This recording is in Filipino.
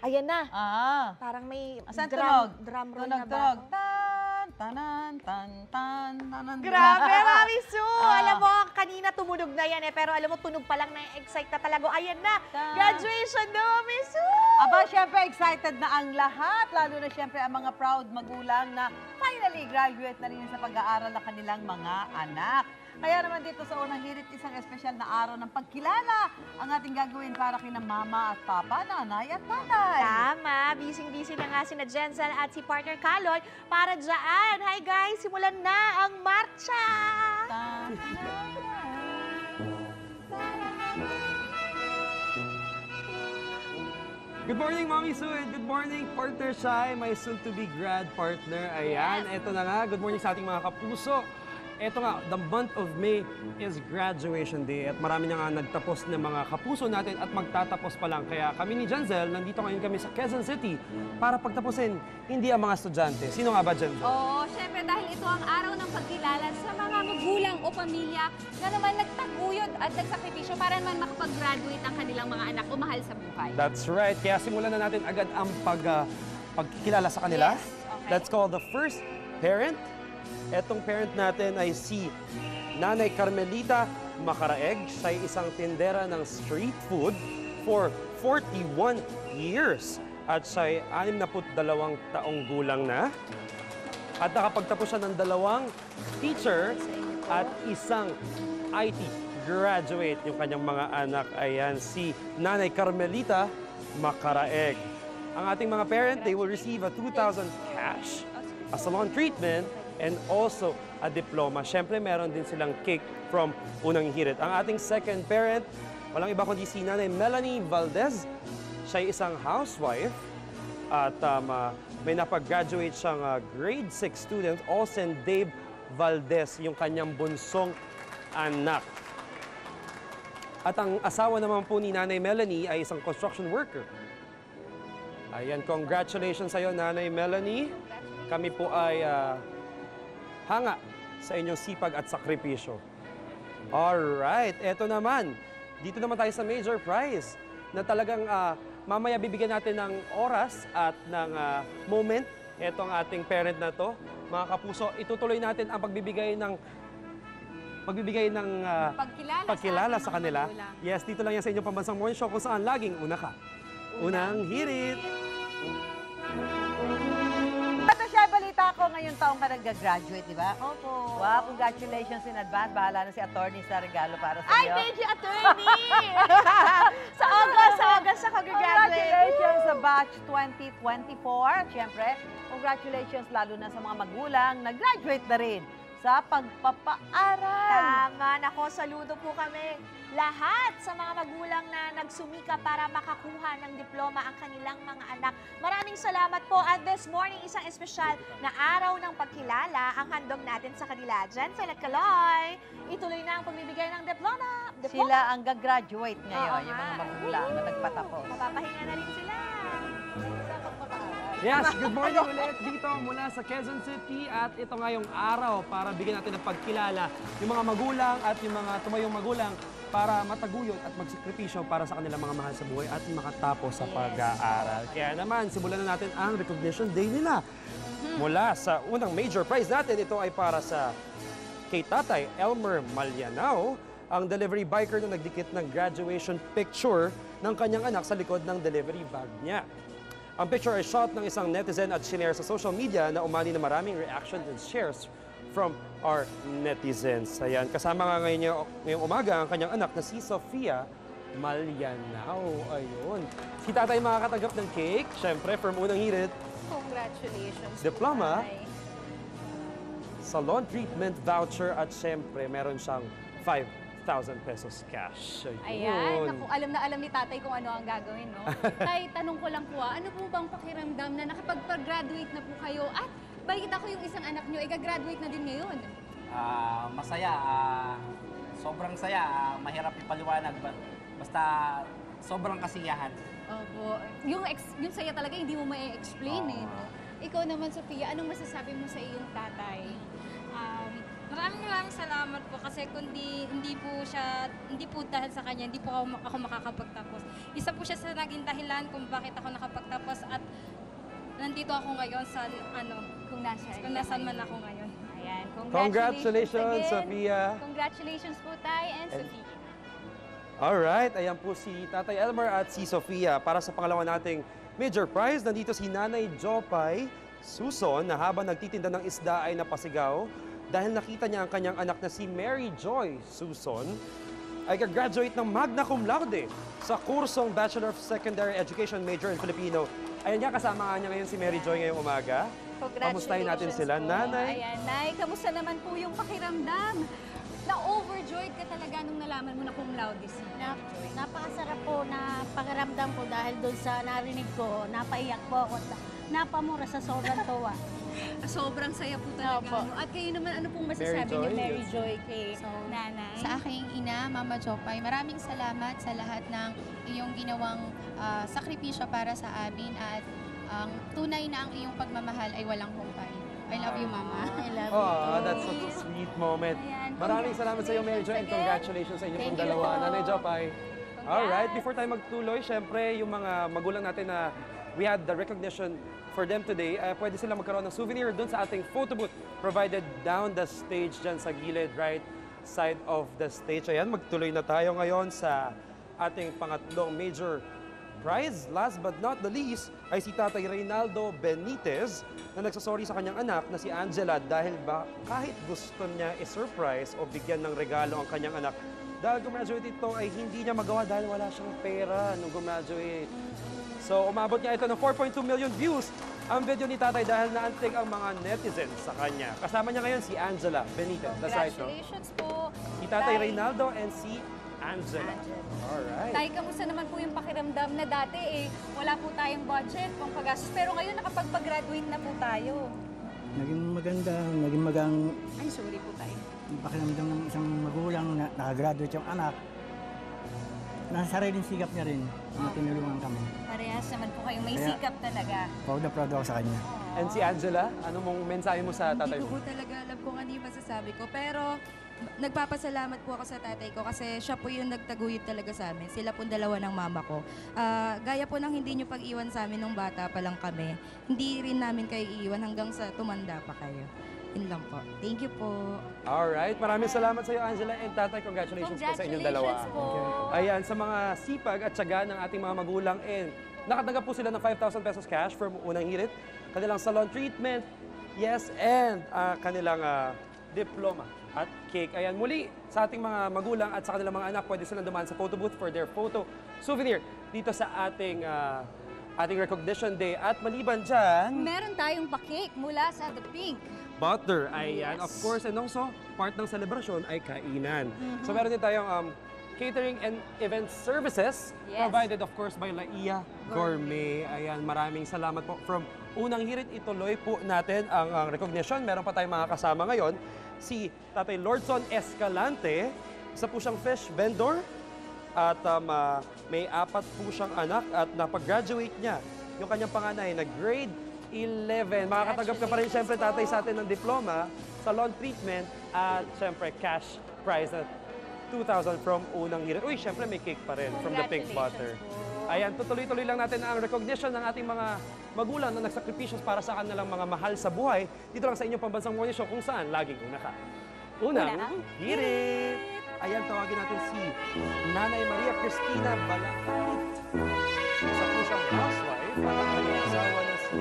Ayan na. Parang may drum roll na ba? Tanan, tan, tan, tanan. Grabe, Mami Sue! Alam mo, kanina tumunog na yan pero alam mo, tunog pa lang na-excite na talaga. Ayan na, graduation na, Mami Sue! Aba, syempre excited na ang lahat, lalo na syempre ang mga proud magulang na finally graduate na rin sa pag-aaral ng kanilang mga anak. Kaya naman dito sa Unang Hirit, isang espesyal na araw ng pagkilala ang ating gagawin para kina mama at papa, nanay at tatay. Tama, busy-busy na nga sina Jensen at si partner Kaloy para dyan. Hi guys, simulan na ang marcha! Good morning, Mommy Sue, and good morning, partner Shai, my soon-to-be grad partner. Ayan, eto na nga. Good morning sa ating mga kapuso. Eto nga, the month of May is graduation day at marami na nga nagtapos ng mga kapuso natin at magtatapos pa lang. Kaya kami ni Jenzel, nandito ngayon kami sa Quezon City para pagtapusin hindi ang mga estudyante. Sino nga ba, Jenzel? Oo, syempre dahil ito ang araw ng pagkilala sa mga magulang o pamilya na naman nagtaguyod at nagsakripisyo para naman makapag-graduate ang kanilang mga anak o mahal sa buhay. That's right. Kaya simulan na natin agad ang pagkilala sa kanila. Yes, okay. Let's call the first parent. Etong parent natin ay si Nanay Carmelita Macaraeg. Siya ay isang tindera ng street food for 41 years. At siya ay 62 taong gulang na. At nakapagtapos siya ng 2 teacher at isang IT graduate. Yung kanyang mga anak, ayan, si Nanay Carmelita Macaraeg. Ang ating mga parent, they will receive a 2,000 cash, a salon treatment, and also a diploma. Siyempre, meron din silang cake from Unang Hirit. Ang ating second parent, walang iba kundi si Nanay Melanie Valdez. Siya ay isang housewife at may napag-graduate siyang grade 6 student, Olsen Dave Valdez, yung kanyang bunsong anak. At ang asawa naman po ni Nanay Melanie ay isang construction worker. Ayan, congratulations sa iyo, Nanay Melanie. Kami po ay hanga sa inyong sipag at sakripisyo. Alright, eto naman. Dito naman tayo sa major prize na talagang mamaya bibigyan natin ng oras at ng moment. Eto ang ating parent na to. Mga kapuso, itutuloy natin ang pagbibigay ng pagkilala sa kanila. Yes, dito lang yan sa inyong pambansang morning show kung saan laging una ka. Unang Hirit! Balita ko, ngayong taong ka nag-graduate, di ba? Opo. Wow, congratulations in advance. Bahala na si attorney sa regalo para sa Ay, iyo. thank you, attorney! sa August ako graduate. Congratulations sa batch 2024. Siyempre, congratulations lalo na sa mga magulang na graduate na rin sa pagpapaaral. Tama, nako, saludo po kami lahat sa mga magulang na nagsumika para makakuha ng diploma ang kanilang mga anak. Maraming salamat po at this morning isang espesyal na araw ng pagkilala ang handog natin sa kanila. Jensen at Kaloy, ituloy na ang pagbibigay ng diploma. Sila ang gagraduate ngayon, Oo yung mga nga. magulang na nagpatapos. Mapapahinga na rin sila. Yes, good morning ulit dito mula sa Quezon City at ito nga yung araw para bigyan natin ng pagkilala yung mga magulang at yung mga tumayong magulang para mataguyod at magsakripisyo para sa kanilang mga mahal sa buhay at makatapos sa pag-aaral. Kaya naman, simulan na natin ang recognition day nila. Mula sa unang major prize natin, ito ay para sa kay Tatay Elmer Malianao, ang delivery biker na nagdikit ng graduation picture ng kanyang anak sa likod ng delivery bag niya. Ang picture ay shot ng isang netizen at shinare sa social media na umani na maraming reactions and shares from our netizens. Ayan, kasama nga ngayong umaga ang kanyang anak na si Sofia Malianao. Ayun. Si tatay makakatanggap ng cake, syempre, from Unang Hirit. Congratulations. Diploma. Tatay. Salon treatment voucher at syempre, meron siyang 5,000 pesos cash. Ayan, naku, alam na alam ni tatay kung ano ang gagawin, no? Tay, tanong ko lang po, ano po bang pakiramdam na nakapag-graduate na po kayo at balita ko yung isang anak nyo, gagraduate na din ngayon? Masaya, sobrang saya, mahirap ipaliwanag, basta sobrang kasiyahan. Opo. Yung saya talaga hindi mo ma-explain eh. No? Ikaw naman, Sofia, anong masasabi mo sa iyong tatay? Maraming salamat po kasi kundi hindi po dahil sa kanya, hindi po ako makakapagtapos. Isa po siya sa naging dahilan kung bakit ako nakapagtapos at nandito ako ngayon sa Kung nasaan man ako ngayon. Ayan, Congratulations, again. Sophia. Congratulations po, Tay and Sophia. Alright, ayan po si Tatay Elmer at si Sofia. Para sa pangalawa nating major prize, nandito si Nanay Jopay Suson na habang nagtitinda ng isda ay napasigaw dahil nakita niya ang kanyang anak na si Mary Joy Suson ay gagraduate ng magna cum laude sa kursong Bachelor of Secondary Education major in Filipino. Ayan niya, kasama nga niya ngayon si Mary Joy ngayong umaga. Kamustahin natin sila, po. Nanay. Ayan, Nay, kamusta naman po yung pakiramdam? Na-overjoyed ka talaga nung nalaman mo na cum laude si Napakasarap po na pakiramdam ko dahil doon sa narinig ko, napaiyak po ako. Napamura sa sobrang tuwa. Sobrang saya po talaga. Opo. No? At kayo naman, ano pong masasabi Joy, niyo, Mary yes. Joy, kay Nanay? Sa aking ina, Mama Jopay, maraming salamat sa lahat ng iyong ginawang sakripisyo para sa amin at ang tunay na ang iyong pagmamahal ay walang humpay. I love you, Mama. I love you. Oh, that's such a sweet moment. Ayan, Maraming salamat sa iyo, Mary Joy, and congratulations sa inyo pong dalawa. Nanay Jopay. Alright, before tayo magtuloy, syempre yung mga magulang natin na we had the recognition for them today, pwede sila magkaroon ng souvenir doon sa ating photo booth provided down the stage dyan sa gilid, right side of the stage. Ayan, magtuloy na tayo ngayon sa ating pangatlong major prize. Last but not the least ay si Tatay Reynaldo Benitez na nagsasorry sa kanyang anak na si Angela dahil ba kahit gusto niya i-surprise o bigyan ng regalo ang kanyang anak, dahil gumraduate ito ay hindi niya magawa dahil wala siyang pera nung gumraduate. So umabot niya ito ng 4.2 million views ang video ni Tatay dahil naantig ang mga netizens sa kanya. Kasama niya ngayon si Angela Benitez. That's right, no? Congratulations po. Si Tatay Reynaldo and si Angela. Alright. Tay, kamusta naman po yung pakiramdam na dati wala po tayong budget pang paggastos, pero ngayon nakapag-graduate na po tayo. Naging maganda, naging magang Ay, sorry po tayo. pakiramdam ng isang magulang na nakagraduate yung anak. Nasa sariling sikap niya rin na tinulungan kami. Parehas naman po kayo. May Kaya- sikap talaga. Proud na proud ako sa kanya. And si Angela, ano mong mensahe mo sa tatay Hindi mo? ko po talaga alam kung ano yung masasabi ko. Pero nagpapasalamat po ako sa tatay ko kasi siya po yung nagtaguyod talaga sa amin. Sila po dalawa ng mama ko. Gaya po ng hindi nyo pag-iwan sa amin nung bata pa lang kami, hindi rin namin kayo iiwan hanggang sa tumanda pa kayo. Yun lang po. Thank you po. Alright, maraming salamat sa iyo, Angela, and tatay, congratulations po sa inyong dalawa. po. Ayan, sa mga sipag at tiyaga ng ating mga magulang, and nakatanggap po sila ng 5,000 pesos cash from Unang Hirit, kanilang salon treatment, yes, and kanilang diploma at cake. Ayan, muli, sa ating mga magulang at sa kanilang mga anak, pwede silang dumaan sa photo booth for their photo souvenir dito sa ating recognition day. At maliban dyan, Meron tayong pa-cake mula sa The Pink. butter, ayan, of course, and also, part ng celebration ay kainan. So meron din tayong catering and event services Yes. provided, of course, by Laia Gourmet. Ayan, maraming salamat po. From Unang Hirit, ituloy po natin ang recognition. Meron pa tayong mga kasama ngayon. Si Tatay Lordson Escalante, isa po siyang fish vendor. At may 4 po siyang anak at napag-graduate niya yung kanyang panganay na grade 11. Makakatanggap ka pa rin siyempre, tatay, sa atin ng diploma, salon treatment, at siyempre cash prize na 2,000 from Unang Hirit. Uy, siyempre may cake pa rin from the Pink Butter. Ayan, tutuloy-tuloy lang natin ang recognition ng ating mga magulang na nagsakripisyo para sa kanilang mga mahal sa buhay. Dito lang sa inyong pambansang morning show kung saan laging Unang Hirit! Ayan, tawagin natin si Nanay Maria Cristina Balakit. Isa po siyang housewife at ang kanyang asawa na si